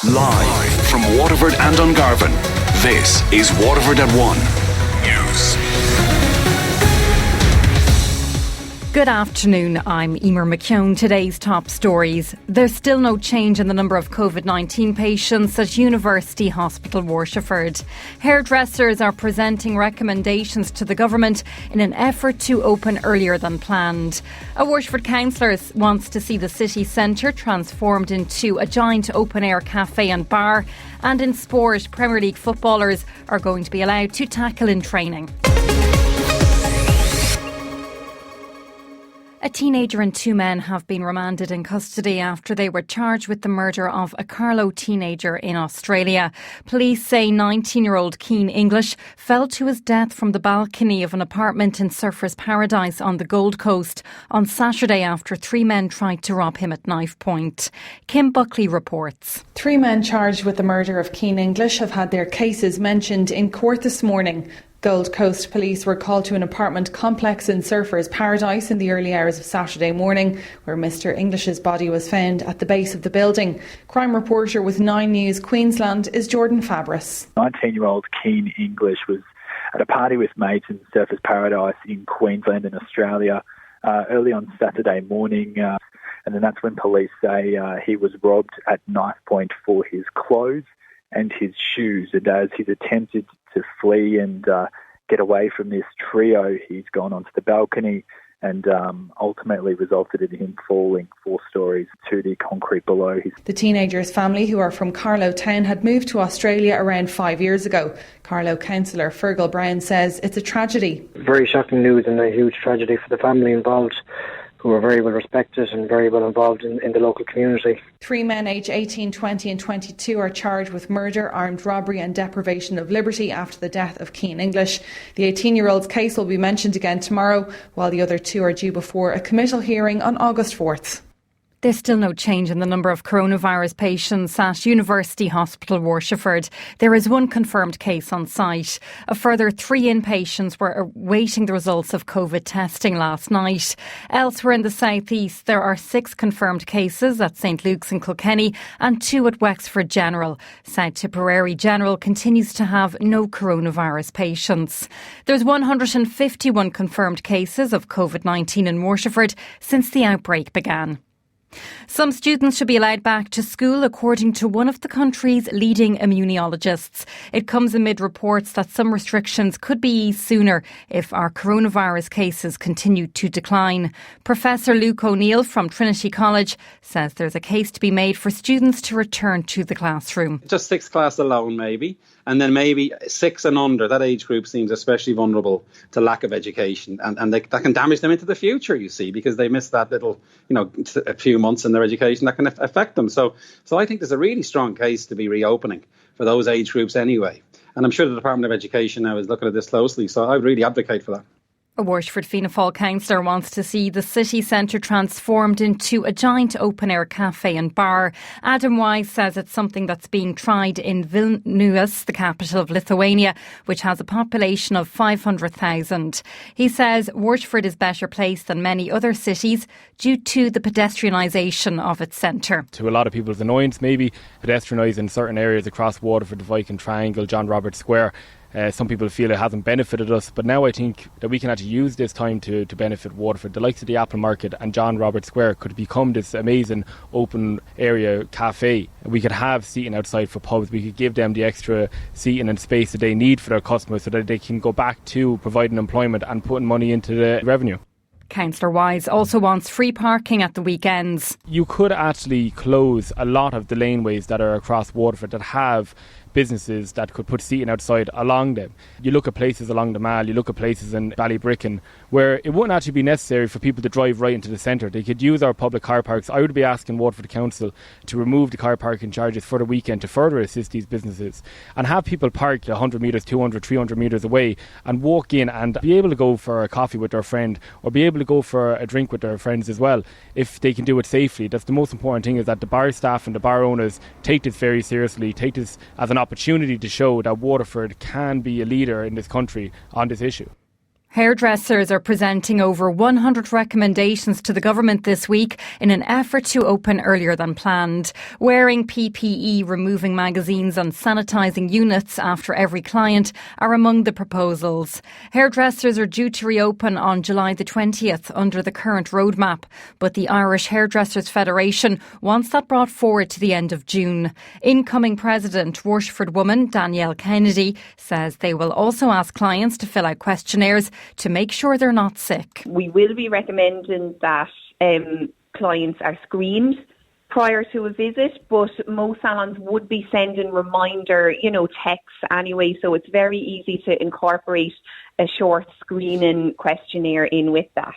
Live from Waterford and Dungarvan, this is Waterford at 1 News. Good afternoon, I'm Eimear McKeown. Today's top stories. There's still no change in the number of COVID-19 patients at University Hospital Waterford. Hairdressers are presenting recommendations to the government in an effort to open earlier than planned. A Waterford councillor wants to see the city centre transformed into a giant open-air cafe and bar. And in sport, Premier League footballers are going to be allowed to tackle in training. A teenager and two men have been remanded in custody after they were charged with the murder of a Carlow teenager in Australia. Police say 19-year-old Keane English fell to his death from the balcony of an apartment in Surfers Paradise on the Gold Coast on Saturday after three men tried to rob him at knife point. Kim Buckley reports. Three men charged with the murder of Keane English have had their cases mentioned in court this morning. Gold Coast police were called to an apartment complex in Surfers Paradise in the early hours of Saturday morning, where Mr English's body was found at the base of the building. Crime reporter with 9 News Queensland is Jordan Fabris. 19-year-old Keane English was at a party with mates in Surfers Paradise in Queensland in Australia early on Saturday morning. And then that's when police say he was robbed at knife point for his clothes and his shoes. And as he's attempted to flee and get away from this trio, he's gone onto the balcony and ultimately resulted in him falling 4 stories to the concrete below. The teenager's family, who are from Carlow Town, had moved to Australia around 5 years ago. Carlow councillor Fergal Brown says it's a tragedy. Very shocking news and a huge tragedy for the family involved, who are very well respected and very well involved in the local community. 3 men aged 18, 20 and 22 are charged with murder, armed robbery and deprivation of liberty after the death of Keane English. The 18-year-old's case will be mentioned again tomorrow, while the other 2 are due before a committal hearing on August 4th. There's still no change in the number of coronavirus patients at University Hospital Waterford. There is 1 confirmed case on site. A further 3 inpatients were awaiting the results of COVID testing last night. Elsewhere in the southeast, there are 6 confirmed cases at St Luke's in Kilkenny and 2 at Wexford General. South Tipperary General continues to have no coronavirus patients. There's 151 confirmed cases of COVID-19 in Waterford since the outbreak began. Some students should be allowed back to school, according to one of the country's leading immunologists. It comes amid reports that some restrictions could be eased sooner if our coronavirus cases continue to decline. Professor Luke O'Neill from Trinity College says there's a case to be made for students to return to the classroom. Just 6th class alone, maybe. And then maybe 6 and under, that age group seems especially vulnerable to lack of education. And that can damage them into the future, you see, because they miss that little, a few months in their education that can affect them. So I think there's a really strong case to be reopening for those age groups anyway. And I'm sure the Department of Education now is looking at this closely. So I would really advocate for that. A Waterford Fianna Fáil councillor wants to see the city centre transformed into a giant open-air cafe and bar. Adam Wise says it's something that's being tried in Vilnius, the capital of Lithuania, which has a population of 500,000. He says Waterford is better placed than many other cities due to the pedestrianisation of its centre. To a lot of people's annoyance, maybe pedestrianising certain areas across Waterford, the Viking Triangle, John Roberts Square. Some people feel it hasn't benefited us, but now I think that we can actually use this time to benefit Waterford. The likes of the Apple Market and John Roberts Square could become this amazing open area cafe. We could have seating outside for pubs. We could give them the extra seating and space that they need for their customers so that they can go back to providing employment and putting money into the revenue. Councillor Wise also wants free parking at the weekends. You could actually close a lot of the laneways that are across Waterford that have businesses that could put seating outside along them. You look at places along the Mall, you look at places in Ballybricken where it wouldn't actually be necessary for people to drive right into the centre. They could use our public car parks. I would be asking Waterford Council to remove the car parking charges for the weekend to further assist these businesses and have people parked 100 metres, 200, 300 metres away and walk in and be able to go for a coffee with their friend or be able to go for a drink with their friends as well if they can do it safely. That's the most important thing, is that the bar staff and the bar owners take this very seriously, take this as an opportunity to show that Waterford can be a leader in this country on this issue. Hairdressers are presenting over 100 recommendations to the government this week in an effort to open earlier than planned. Wearing PPE, removing magazines and sanitising units after every client are among the proposals. Hairdressers are due to reopen on July the 20th under the current roadmap, but the Irish Hairdressers Federation wants that brought forward to the end of June. Incoming President, Waterford woman Danielle Kennedy, says they will also ask clients to fill out questionnaires to make sure they're not sick. We will be recommending that clients are screened prior to a visit, but most salons would be sending reminder, texts anyway, so it's very easy to incorporate a short screening questionnaire in with that.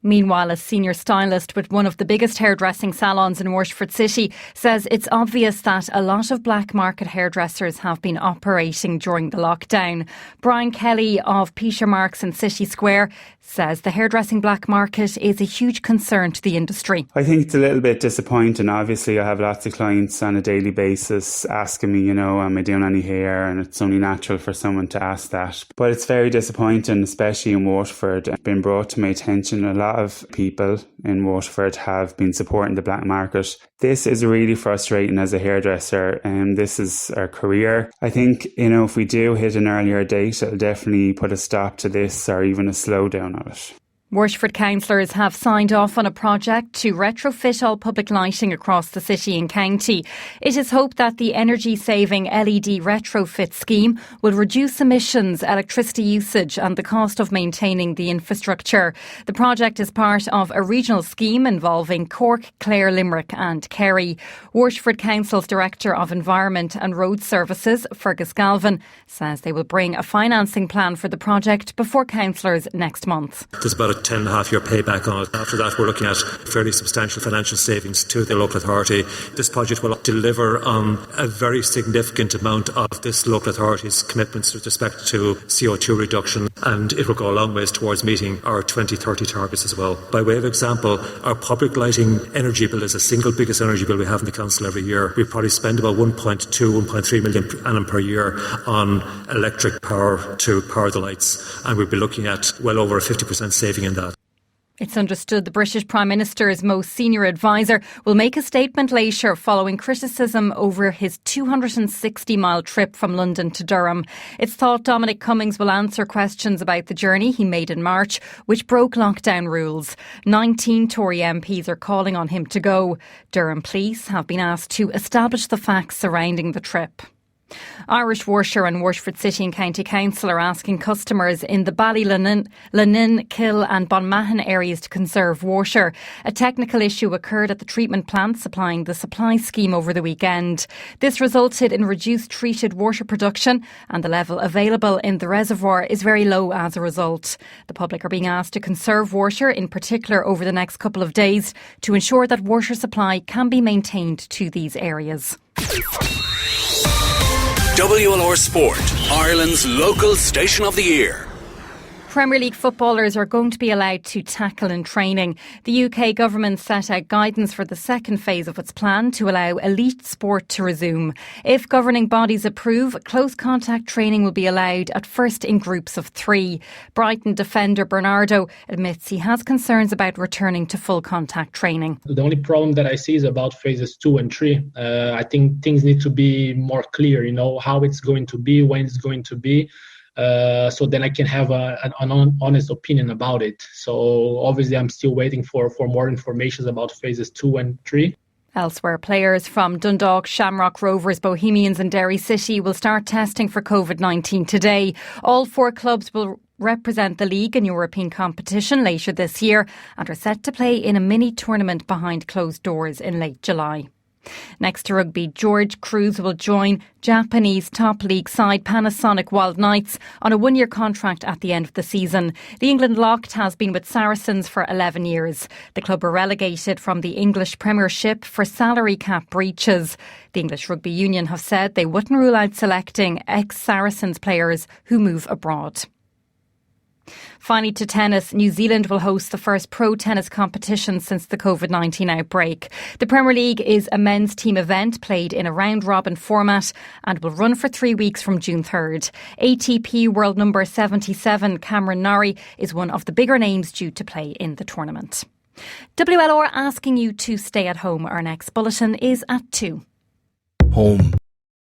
Meanwhile, a senior stylist with one of the biggest hairdressing salons in Waterford City says it's obvious that a lot of black market hairdressers have been operating during the lockdown. Brian Kelly of Peter Marks in City Square says the hairdressing black market is a huge concern to the industry. I think it's a little bit disappointing. Obviously, I have lots of clients on a daily basis asking me, am I doing any hair? And it's only natural for someone to ask that. But it's very disappointing, especially in Waterford. It's been brought to my attention a lot of people in Waterford have been supporting the black market. This is really frustrating as a hairdresser, and this is our career. I think, if we do hit an earlier date, it'll definitely put a stop to this or even a slowdown of it. Waterford councillors have signed off on a project to retrofit all public lighting across the city and county. It is hoped that the energy-saving LED retrofit scheme will reduce emissions, electricity usage and the cost of maintaining the infrastructure. The project is part of a regional scheme involving Cork, Clare, Limerick and Kerry. Waterford Council's Director of Environment and Road Services, Fergus Galvin, says they will bring a financing plan for the project before councillors next month. There's about a 10.5 year payback on it. After that, we're looking at fairly substantial financial savings to the local authority. This project will deliver on a very significant amount of this local authority's commitments with respect to CO2 reduction, and it will go a long ways towards meeting our 2030 targets as well. By way of example, our public lighting energy bill is the single biggest energy bill we have in the council every year. We probably spend about 1.3 million per annum per year on electric power to power the lights, and we'll be looking at well over a 50% saving in that. It's understood the British Prime Minister's most senior advisor will make a statement later following criticism over his 260-mile trip from London to Durham. It's thought Dominic Cummings will answer questions about the journey he made in March, which broke lockdown rules. 19 Tory MPs are calling on him to go. Durham police have been asked to establish the facts surrounding the trip. Irish Water and Waterford City and County Council are asking customers in the Ballylenin, Kill and Bonmahon areas to conserve water. A technical issue occurred at the treatment plant supplying the supply scheme over the weekend. This resulted in reduced treated water production, and the level available in the reservoir is very low as a result. The public are being asked to conserve water, in particular over the next couple of days, to ensure that water supply can be maintained to these areas. WLR Sport, Ireland's local station of the year. Premier League footballers are going to be allowed to tackle in training. The UK government set out guidance for the second phase of its plan to allow elite sport to resume. If governing bodies approve, close contact training will be allowed at first in groups of 3. Brighton defender Bernardo admits he has concerns about returning to full contact training. The only problem that I see is about phases 2 and 3. I think things need to be more clear, how it's going to be, when it's going to be. So then I can have an honest opinion about it. So obviously I'm still waiting for more information about phases 2 and 3. Elsewhere, players from Dundalk, Shamrock Rovers, Bohemians and Derry City will start testing for COVID-19 today. All 4 clubs will represent the league in European competition later this year and are set to play in a mini tournament behind closed doors in late July. Next to rugby, George Cruz will join Japanese top league side Panasonic Wild Knights on a 1-year contract at the end of the season. The England locked has been with Saracens for 11 years. The club were relegated from the English Premiership for salary cap breaches. The English Rugby Union have said they wouldn't rule out selecting ex-Saracens players who move abroad. Finally to tennis, New Zealand will host the first pro tennis competition since the COVID-19 outbreak. The Premier League is a men's team event played in a round-robin format and will run for 3 weeks from June 3rd. ATP world number 77 Cameron Norrie is one of the bigger names due to play in the tournament. WLR asking you to stay at home. Our next bulletin is at 2. Home.